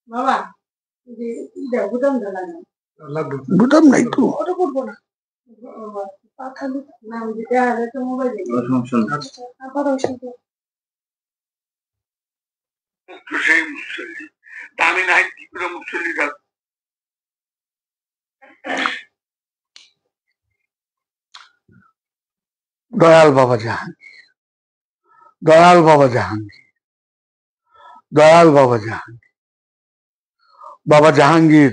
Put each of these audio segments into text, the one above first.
বাবা বুটাম লাগানো বুটাম নাই তো ওটা করবো না পাখা নাম দিতে হবে তো মোবাইল সেই মুসল্লি আমি নাই কি করে মুসল্লি দয়াল বাবা জাহাঙ্গীর, দয়াল বাবা জাহাঙ্গীর, দয়াল বাবা জাহাঙ্গীর, বাবা জাহাঙ্গীর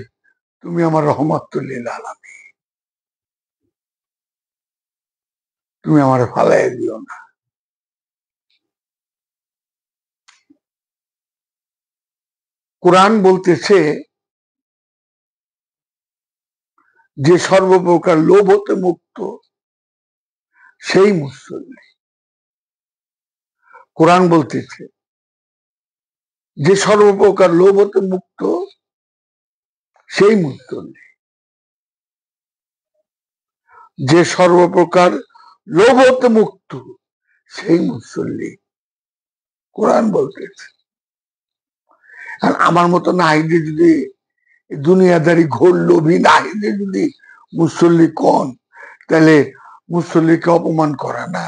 তুমি আমার রহমতুল আলামিন, তুমি আমার ফালাই দিও না। কোরআন বলতেছে যে সর্বপ্রকার লোভ হতে মুক্ত সেই মুসল্লি। কোরআন বলতেছে যে সর্বপ্রকার লোভ হতে মুক্ত সেই মুসল্লি, যে সর্বপ্রকার লোভ হতে মুক্ত সেই মুসল্লি। কোরআন বলতেছে। আর আমার মতো নাহিদে যদি দুনিয়াদারি ঘোর লোভী নাহিদে যদি মুসল্লি কন, তাহলে মুসল্লিকে অপমান করা না।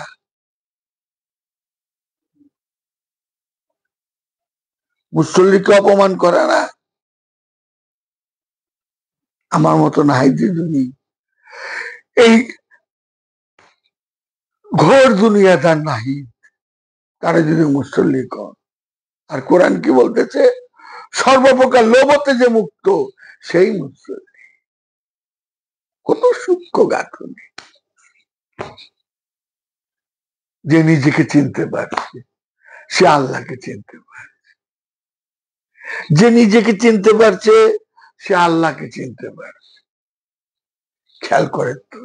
মুসল্লিকে অপমান করা না। আমার মতো নাহিদে যদি এই ঘোর দুনিয়াদার নাহিদ তারা যদি মুসল্লি কন। আর কোরআন কি বলতেছে? সর্বপ্রকার লোভতে যে মুক্ত সেই মুসল্লি। কত সূক্ষ্ম গাঁথনি। যে নিজেকে চিনতে পারছে সে আল্লাহকে চিনতে পারছে, যে নিজেকে চিনতে পারছে সে আল্লাহকে চিনতে পারছে। খেয়াল করে তো।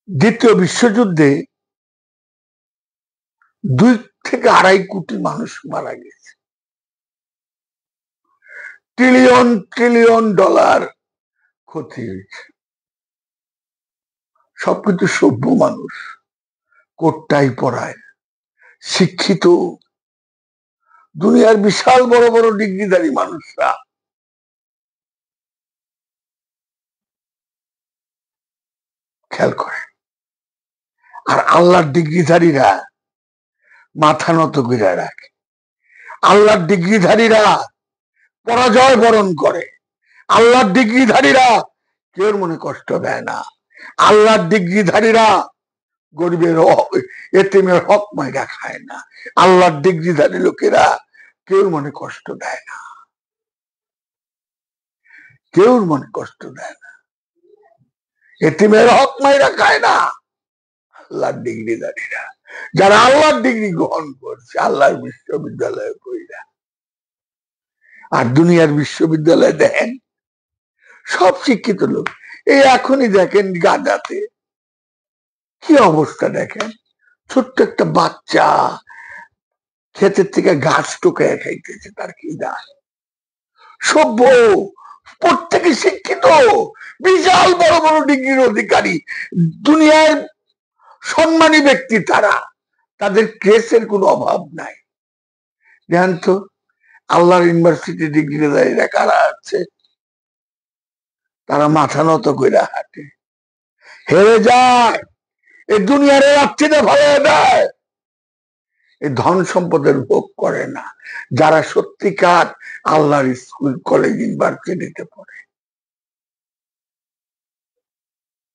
দ্বিতীয় বিশ্বযুদ্ধে 2 থেকে 2.5 কোটি মানুষ মারা গেছে। ট্রিলিয়ন ট্রিলিয়ন ডলার ক্ষতি হয়েছে। সবকিছু সভ্য মানুষ, কোটটাই পড়ায়, শিক্ষিত, দুনিয়ার বিশাল বড় বড় ডিগ্রিধারী মানুষরা খেয়াল করে। আর আল্লাহর ডিগ্রিধারীরা মাথা নত করে রাখে। আল্লাহর ডিগ্রিধারীরা পরাজয় বরণ করে। আল্লাহর ডিগ্রিধারীরা কেউ মনে কষ্ট দেয় না। আল্লাহর ডিগ্রিধারীরা গরিবের এতিমের হক মাইরা খায় না। আল্লাহর ডিগ্রিধারী লোকেরা কেউ মনে কষ্ট দেয় না, কেউ মনে কষ্ট দেয় না। এতিমের হক মাইরা খায় না আল্লাহর ডিগ্রিধারীরা, যারা আল্লাহর ডিগ্রি গ্রহণ করছে আল্লাহর বিশ্ববিদ্যালয়ে পড়া। আর দুনিয়ার বিশ্ববিদ্যালয়ে দেখেন সব শিক্ষিত লোক। এই এখনই দেখেন গাজাতে কি অবস্থা দেখেন। ছোট্ট একটা বাচ্চা ক্ষেতের থেকে গাছ টোকায় খাইতেছে, তার কি দায়? সভ্য, প্রত্যেকে শিক্ষিত, বিশাল বড় বড় ডিগ্রির অধিকারী, দুনিয়ার সম্মানী ব্যক্তি তারা। তাদের কেসের কোনো অভাব নাই। জান তো আল্লাহর ইউনিভার্সিটি ডিগ্রিধারীরা কারা আছে? তারা মাথা নত করে হাঁটে, হেরে যায়, এই দুনিয়ার রাত্রিতে ভালো দেয়, এই ধন সম্পদের ভোগ করে না। যারা সত্যিকার আল্লাহর স্কুল কলেজ ইউনিভার্সিটিতে পড়ে,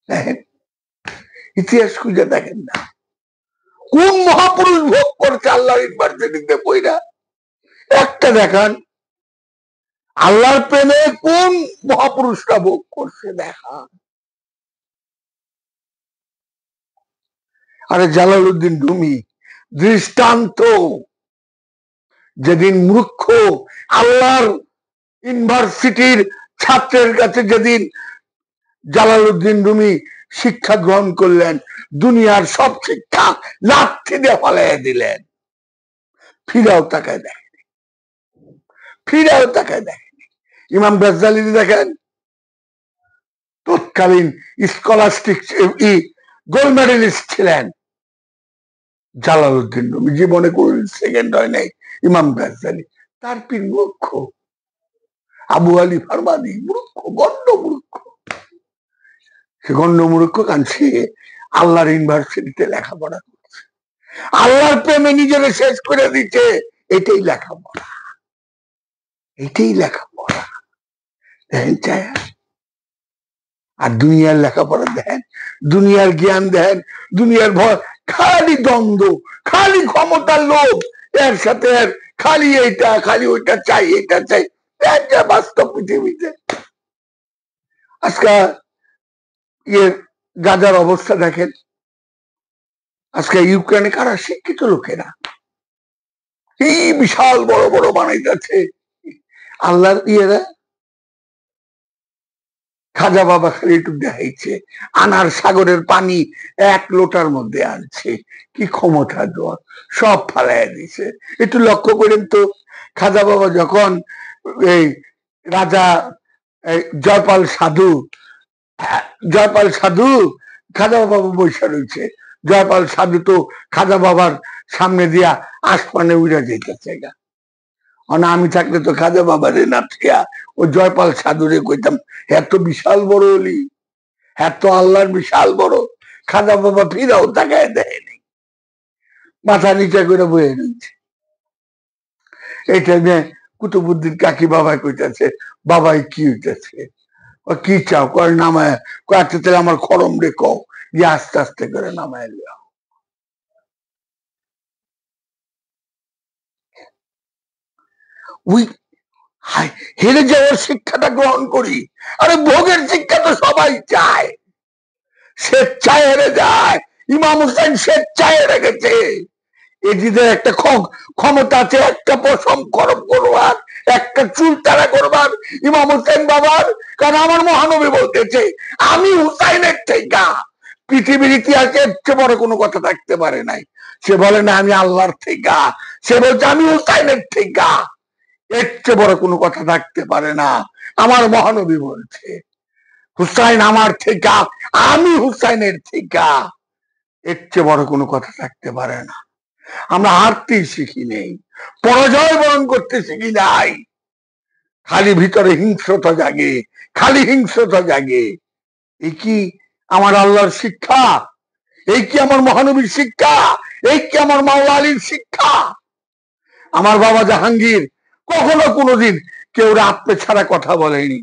দেখেন ইতিহাস খুঁজে দেখেন না কোন মহাপুরুষ ভোগ করছে আল্লাহর ইউনিভার্সিটিতে পড়া। একটা দেখান আল্লাহর প্রেমে কোন মহাপুরুষরা ভোগ করছে দেখান। আরে জালালউদ্দিন রুমি দৃষ্টান্ত। যেদিন মূর্খ আল্লাহর ইউনিভার্সিটির ছাত্রের কাছে যেদিন জালালউদ্দিন রুমি শিক্ষা গ্রহণ করলেন, দুনিয়ার সব শিক্ষা লাথি দিয়ে ফেলাই দিলেন। ফিরাও তাকায় দেখেনি, ফিরাও তাকায় দেখেনি। ইমাম গাজ্জালি দেখেন তৎকালীন স্কলাস্টিক গোল্ড মেডেলিস্ট ছিলেন, জালালউদ্দিন রুমি, জীবনে কোন সেকেন্ড হয় নাই ইমাম গাজ্জালি, তার পীর মূর্খ। আবু আলী ফারমাদি মূর্খ, গণ্ড মূর্খ। সে গণ্ড মূর্খ, কারণ সে আল্লাহর ইউনিভার্সিটিতে লেখাপড়া করছে, আল্লাহর প্রেমে নিজেকে শেষ করে দিচ্ছে। এটাই লেখাপড়া, এটাই লেখাপড়া। দেখেন চায়, আর দুনিয়ার লেখাপড়া দেখেন, দুনিয়ার জ্ঞান দেখেন, দুনিয়ার ভয়, খালি দ্বন্দ্ব, খালি ক্ষমতার লোভ, এর সাথে এর খালি এইটা, খালি ওইটা চাই, এটা চাই। বাস্তব পৃথিবীতে আজকে গাজার অবস্থা দেখেন। আজকে ইউক্রেনে কারা? শিক্ষিত লোকেরা। এই বিশাল বড় বড় বানাইতেছে আল্লাহর ইয়েরা। খাজা বাবা খালি একটু দেখাইছে, আনার সাগরের পানি এক লোটার মধ্যে আনছে। কি ক্ষমতা দেওয়া, সব ফালাই দিছে। একটু লক্ষ্য করেন তো, খাজা বাবা যখন এই রাজা জয়পাল সাধু, জয়পাল সাধু খাজা বাবা বৈশা রয়েছে, জয়পাল সাধু তো খাজা বাবার সামনে দিয়া আসমানে উড়ে যেতেছে। আমি থাকলে তো খাজা বাবারে নাথিয়া ও জয়পাল সাধুরে কইতাম, এত বিশাল বড় অলি, এত আল্লাহর বিশাল বড়। খাজা বাবা ফিরাও তাকায় দেয়নি, মাথা নিচে করে বয়ে নিচ্ছে। এইটা নিয়ে কুতুবুদ্দিন কাকি বাবা কইতেছে, বাবাই কি হইতেছে, কি চাও? কয় নামায়, কয়েকটা তাহলে আমার খরম রে কও, গিয়ে আস্তে আস্তে করে নামায় লিয়া। ওই হেরে যাওয়ার শিক্ষাটা গ্রহণ করি। আরে ভোগের শিক্ষা তো সবাই চায়, স্বেচ্ছায় হেরে যায়। ইমাম হুসেন স্বেচ্ছায় হেরে গেছে। এদিকে একটা ক্ষমতা আছে, একটা পশম খরম করবার, একটা চুল তারা করবার ইমাম হুসেন বাবার। কারণ আমার মহানবী বলতেছে, আমি হুসাইনের থেকে পৃথিবীর ইতিহাসে এর চেয়ে বড় কোনো কথা থাকতে পারে নাই। সে বলে না আমি আল্লাহর থেকে, সে বলছে আমি হুসাইনের থেকে। এর চেয়ে বড় কোনো কথা থাকতে পারে না। আমার মহানবী বলছে হুসাইন আমার থেকে, আমি হুসাইনের থেকে। এর চেয়ে বড় কোনো কথা থাকতে পারে না। আমরা হারতেই শিখি নেই, পরাজয় বরণ করতে শিখি নাই। খালি ভিতরে হিংস্রতা জাগে, খালি হিংস্রতা জাগে। এই কি আমার আল্লাহর শিক্ষা? এই কি আমার মহানবীর শিক্ষা? এই কি আমার মাওলা আলীর শিক্ষা? আমার বাবা জাহাঙ্গীর কখনো কোনোদিন কেউ আপনি ছাড়া কথা বলেনি।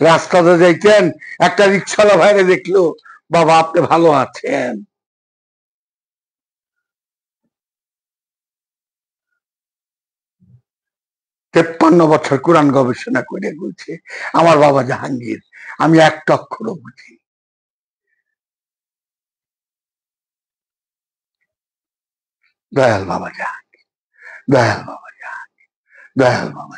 রাস্তাতে যাইতেন, একটা রিক্সাওয়ালা ভাইরে দেখলো, বাবা আপনি ভালো আছেন? 53 বছর কোরআন গবেষণা করে বলছে আমার বাবা জাহাঙ্গীর, আমি একটা অক্ষরও বুঝি। দয়াল বাবা জাহাঙ্গীর, দয়াল বাবা জাহাঙ্গীর, দয়াল বাবা।